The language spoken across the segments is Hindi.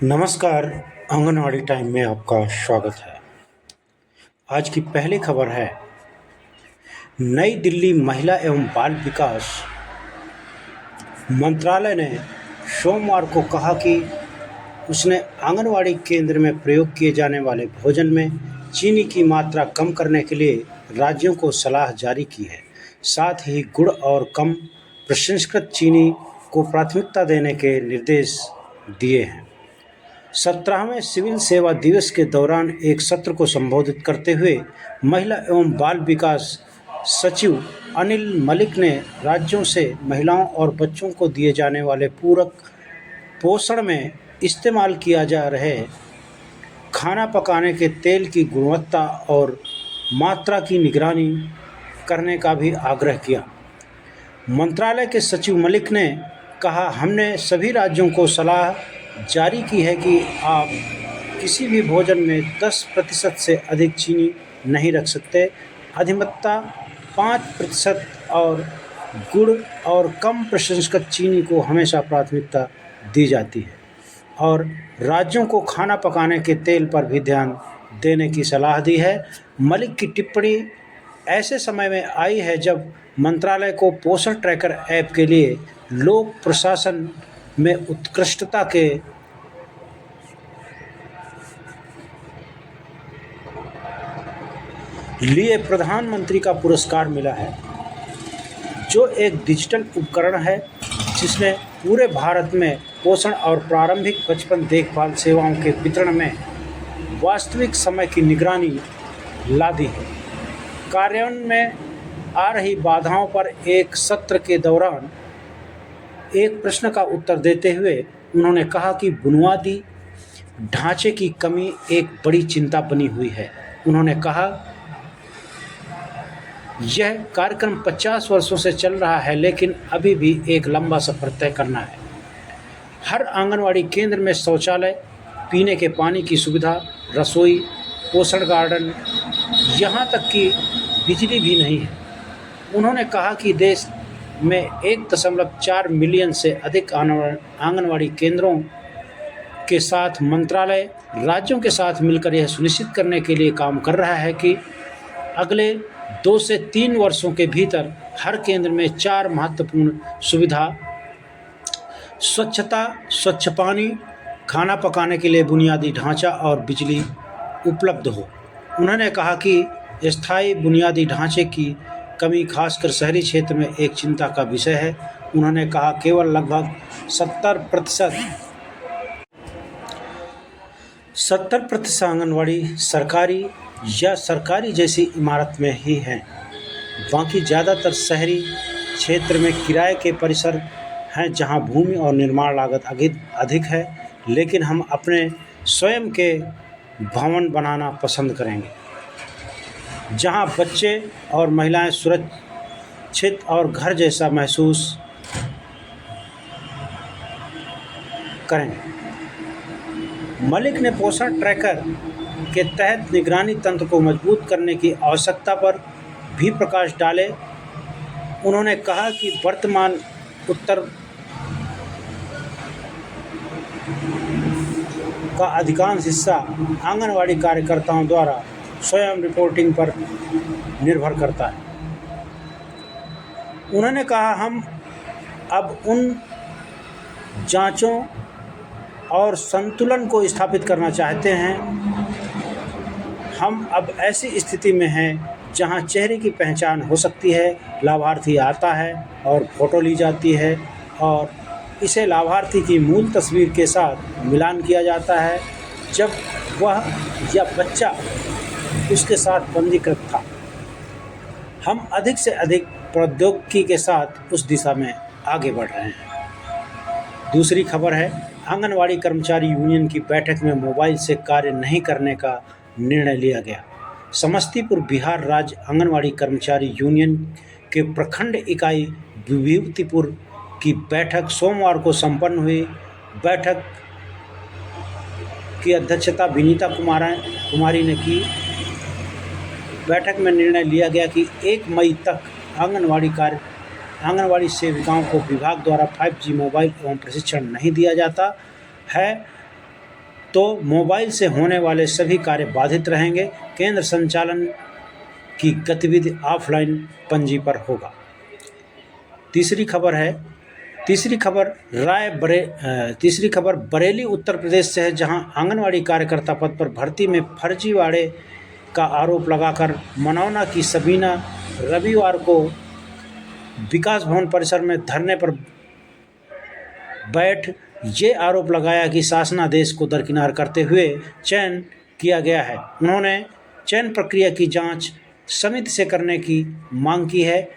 नमस्कार। आंगनवाड़ी टाइम में आपका स्वागत है। आज की पहली खबर है, नई दिल्ली महिला एवं बाल विकास मंत्रालय ने सोमवार को कहा कि उसने आंगनवाड़ी केंद्र में प्रयोग किए जाने वाले भोजन में चीनी की मात्रा कम करने के लिए राज्यों को सलाह जारी की है। साथ ही गुड़ और कम प्रसंस्कृत चीनी को प्राथमिकता देने के निर्देश दिए हैं। 17वें सिविल सेवा दिवस के दौरान एक सत्र को संबोधित करते हुए महिला एवं बाल विकास सचिव अनिल मलिक ने राज्यों से महिलाओं और बच्चों को दिए जाने वाले पूरक पोषण में इस्तेमाल किया जा रहे खाना पकाने के तेल की गुणवत्ता और मात्रा की निगरानी करने का भी आग्रह किया। मंत्रालय के सचिव मलिक ने कहा, हमने सभी राज्यों को सलाह जारी की है कि आप किसी भी भोजन में 10% से अधिक चीनी नहीं रख सकते। अधिमानतः 5% और गुड़ और कम प्रसंस्कृत चीनी को हमेशा प्राथमिकता दी जाती है और राज्यों को खाना पकाने के तेल पर भी ध्यान देने की सलाह दी है। मलिक की टिप्पणी ऐसे समय में आई है जब मंत्रालय को पोषण ट्रैकर ऐप के लिए लोक प्रशासन में उत्कृष्टता के लिए प्रधानमंत्री का पुरस्कार मिला है, जो एक डिजिटल उपकरण है जिसने पूरे भारत में पोषण और प्रारंभिक बचपन देखभाल सेवाओं के वितरण में वास्तविक समय की निगरानी ला दी है। कार्यान्वयन में आ रही बाधाओं पर एक सत्र के दौरान एक प्रश्न का उत्तर देते हुए उन्होंने कहा कि बुनियादी ढांचे की कमी एक बड़ी चिंता बनी हुई है। उन्होंने कहा, यह कार्यक्रम 50 वर्षों से चल रहा है, लेकिन अभी भी एक लंबा सफर तय करना है। हर आंगनवाड़ी केंद्र में शौचालय, पीने के पानी की सुविधा, रसोई, पोषण गार्डन, यहाँ तक कि बिजली भी नहीं है। उन्होंने कहा कि देश में 1.4 मिलियन से अधिक आंगनवाड़ी केंद्रों के साथ मंत्रालय राज्यों के साथ मिलकर यह सुनिश्चित करने के लिए काम कर रहा है कि अगले 2 से 3 वर्षों के भीतर हर केंद्र में 4 महत्वपूर्ण सुविधा स्वच्छता, स्वच्छ पानी, खाना पकाने के लिए बुनियादी ढांचा और बिजली उपलब्ध हो। उन्होंने कहा कि स्थायी बुनियादी ढांचे की कमी खासकर शहरी क्षेत्र में एक चिंता का विषय है। उन्होंने कहा, केवल लगभग 70% आंगनवाड़ी सरकारी या सरकारी जैसी इमारत में ही हैं। बाकी ज़्यादातर शहरी क्षेत्र में किराए के परिसर हैं जहां भूमि और निर्माण लागत अधिक है, लेकिन हम अपने स्वयं के भवन बनाना पसंद करेंगे जहां बच्चे और महिलाएं सुरक्षित और घर जैसा महसूस करें। मलिक ने पोषण ट्रैकर के तहत निगरानी तंत्र को मजबूत करने की आवश्यकता पर भी प्रकाश डाले। उन्होंने कहा कि वर्तमान उत्तर का अधिकांश हिस्सा आंगनवाड़ी कार्यकर्ताओं द्वारा स्वयं रिपोर्टिंग पर निर्भर करता है। उन्होंने कहा, हम अब उन जांचों और संतुलन को स्थापित करना चाहते हैं। हम अब ऐसी स्थिति में हैं जहां चेहरे की पहचान हो सकती है, लाभार्थी आता है और फोटो ली जाती है और इसे लाभार्थी की मूल तस्वीर के साथ मिलान किया जाता है जब वह या बच्चा उसके साथ पंजीकृत था। हम अधिक से अधिक प्रौद्योगिकी के साथ उस दिशा में आगे बढ़ रहे हैं। दूसरी खबर है, आंगनवाड़ी कर्मचारी यूनियन की बैठक में मोबाइल से कार्य नहीं करने का निर्णय लिया गया। समस्तीपुर बिहार राज्य आंगनवाड़ी कर्मचारी यूनियन के प्रखंड इकाई विभूतिपुर की बैठक सोमवार को संपन्न हुई। बैठक की अध्यक्षता विनीता कुमारी ने की। बैठक में निर्णय लिया गया कि 1 मई तक आंगनवाड़ी सेविकाओं को विभाग द्वारा 5G मोबाइल एवं प्रशिक्षण नहीं दिया जाता है तो मोबाइल से होने वाले सभी कार्य बाधित रहेंगे। केंद्र संचालन की गतिविधि ऑफलाइन पंजी पर होगा। तीसरी खबर बरेली उत्तर प्रदेश से है, जहां आंगनवाड़ी कार्यकर्ता पद पर भर्ती में फर्जीवाड़े का आरोप लगाकर मनौना की सबीना रविवार को विकास भवन परिसर में धरने पर बैठ ये आरोप लगाया कि शासनादेश को दरकिनार करते हुए चयन किया गया है। उन्होंने चयन प्रक्रिया की जांच समिति से करने की मांग की है।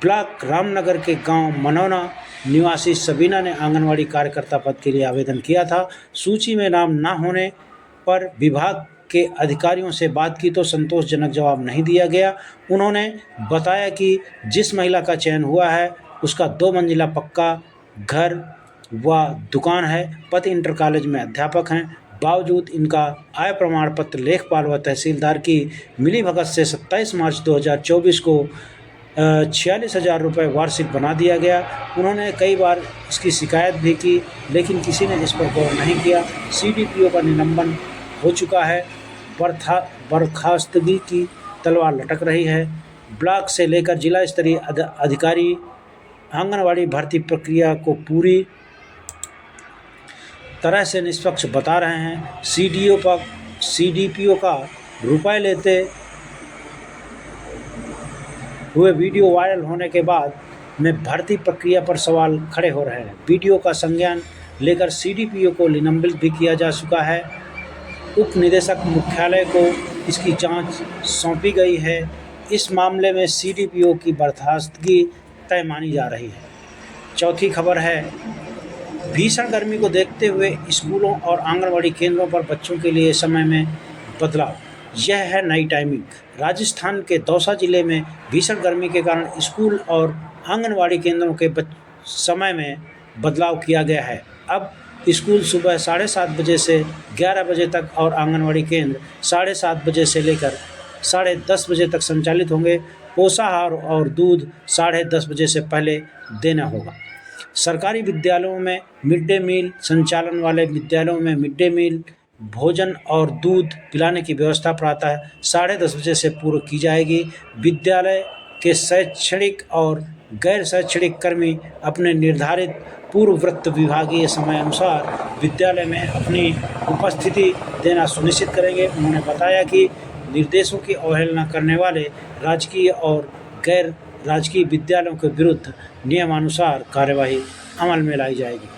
ब्लॉक रामनगर के गांव मनौना निवासी सबीना ने आंगनवाड़ी कार्यकर्ता पद के लिए आवेदन किया था। सूची में नाम न होने पर विभाग के अधिकारियों से बात की तो संतोषजनक जवाब नहीं दिया गया। उन्होंने बताया कि जिस महिला का चयन हुआ है उसका 2 मंजिला पक्का घर व दुकान है। पति इंटर कॉलेज में अध्यापक हैं। बावजूद इनका आय प्रमाण पत्र लेखपाल व तहसीलदार की मिलीभगत से 27 मार्च 2024 को 46,000 रुपये वार्षिक बना दिया गया। उन्होंने कई बार इसकी शिकायत भी की, लेकिन किसी ने इस पर गौर नहीं किया। CDPO का निलंबन हो चुका है। बर्खास्तगी की तलवार लटक रही है। ब्लॉक से लेकर जिला स्तरीय अधिकारी आंगनवाड़ी भर्ती प्रक्रिया को पूरी तरह से निष्पक्ष बता रहे हैं। CDPO का रुपए लेते हुए वीडियो वायरल होने के बाद में भर्ती प्रक्रिया पर सवाल खड़े हो रहे हैं। वीडियो का संज्ञान लेकर CDPO को निलंबित भी किया जा चुका है। उप निदेशक मुख्यालय को इसकी जांच सौंपी गई है। इस मामले में CDPO की बर्खास्तगी तय मानी जा रही है। चौथी खबर है, भीषण गर्मी को देखते हुए स्कूलों और आंगनवाड़ी केंद्रों पर बच्चों के लिए समय में बदलाव। यह है नई टाइमिंग। राजस्थान के दौसा जिले में भीषण गर्मी के कारण स्कूल और आंगनवाड़ी केंद्रों के समय में बदलाव किया गया है। अब स्कूल सुबह 7:30 बजे से 11 बजे तक और आंगनवाड़ी केंद्र 7:30 बजे से लेकर 10:30 बजे तक संचालित होंगे। पोषाहार और दूध 10:30 बजे से पहले देना होगा। सरकारी विद्यालयों में मिड डे मील संचालन वाले विद्यालयों में मिड डे मील भोजन और दूध पिलाने की व्यवस्था प्रातः 10:30 बजे से पूर्व की जाएगी। विद्यालय के शैक्षणिक और गैर शैक्षणिक कर्मी अपने निर्धारित पूर्ववृत्त विभागीय समय अनुसार विद्यालय में अपनी उपस्थिति देना सुनिश्चित करेंगे। उन्होंने बताया कि निर्देशों की अवहेलना करने वाले राजकीय और गैर राजकीय विद्यालयों के विरुद्ध नियमानुसार कार्यवाही अमल में लाई जाएगी।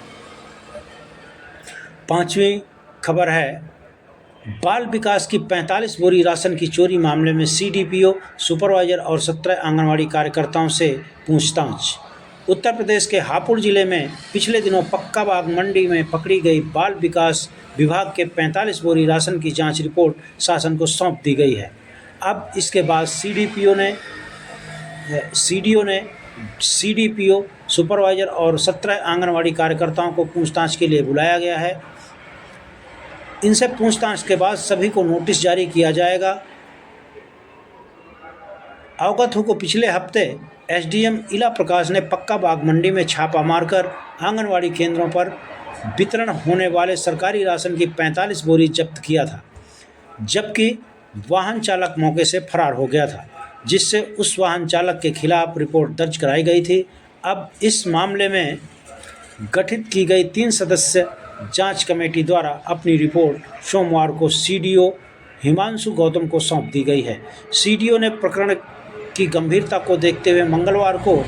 पांचवी खबर है, बाल विकास की 45 बोरी राशन की चोरी मामले में CDPO सुपरवाइजर और 17 आंगनवाड़ी कार्यकर्ताओं से पूछताछ। उत्तर प्रदेश के हापुड़ जिले में पिछले दिनों पक्का बाग मंडी में पकड़ी गई बाल विकास विभाग के 45 बोरी राशन की जांच रिपोर्ट शासन को सौंप दी गई है। अब इसके बाद CDPO सुपरवाइजर और 17 आंगनवाड़ी कार्यकर्ताओं को पूछताछ के लिए बुलाया गया है। इनसे पूछताछ के बाद सभी को नोटिस जारी किया जाएगा। अवगत हो को पिछले हफ्ते SDM इला प्रकाश ने पक्का बाग मंडी में छापा मारकर आंगनवाड़ी केंद्रों पर वितरण होने वाले सरकारी राशन की 45 बोरी जब्त किया था, जबकि वाहन चालक मौके से फरार हो गया था, जिससे उस वाहन चालक के खिलाफ रिपोर्ट दर्ज कराई गई थी। अब इस मामले में गठित की गई 3 सदस्य जांच कमेटी द्वारा अपनी रिपोर्ट सोमवार को CDO हिमांशु गौतम को सौंप दी गई है। CDO ने प्रकरण की गंभीरता को देखते हुए मंगलवार को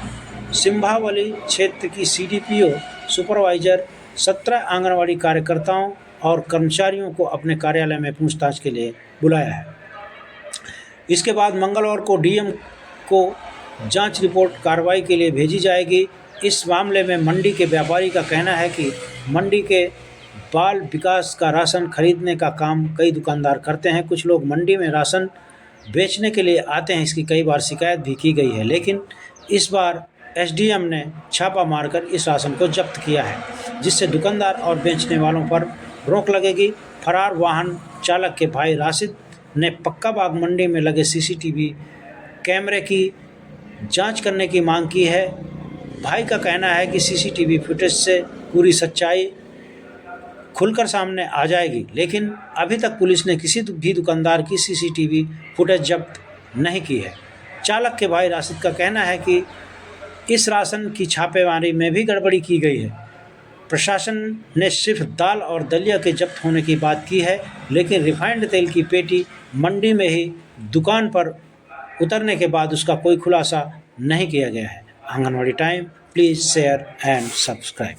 सिंभावली क्षेत्र की CDPO सुपरवाइजर 17 आंगनवाड़ी कार्यकर्ताओं और कर्मचारियों को अपने कार्यालय में पूछताछ के लिए बुलाया है। इसके बाद मंगलवार को DM को जांच रिपोर्ट कार्रवाई के लिए भेजी जाएगी। इस मामले में मंडी के व्यापारी का कहना है कि मंडी के बाल विकास का राशन खरीदने का काम कई दुकानदार करते हैं। कुछ लोग मंडी में राशन बेचने के लिए आते हैं। इसकी कई बार शिकायत भी की गई है, लेकिन इस बार SDM ने छापा मारकर इस राशन को जब्त किया है, जिससे दुकानदार और बेचने वालों पर रोक लगेगी। फरार वाहन चालक के भाई राशिद ने पक्का बाग मंडी में लगे CCTV कैमरे की जांच करने की मांग की है। भाई का कहना है कि CCTV फुटेज से पूरी सच्चाई खुलकर सामने आ जाएगी, लेकिन अभी तक पुलिस ने किसी भी दुकानदार की सीसीटीवी फुटेज जब्त नहीं की है। चालक के भाई राशिद का कहना है कि इस राशन की छापेमारी में भी गड़बड़ी की गई है। प्रशासन ने सिर्फ दाल और दलिया के जब्त होने की बात की है, लेकिन रिफाइंड तेल की पेटी मंडी में ही दुकान पर उतरने के बाद उसका कोई खुलासा नहीं किया गया है। Anganwadi time, please share and subscribe.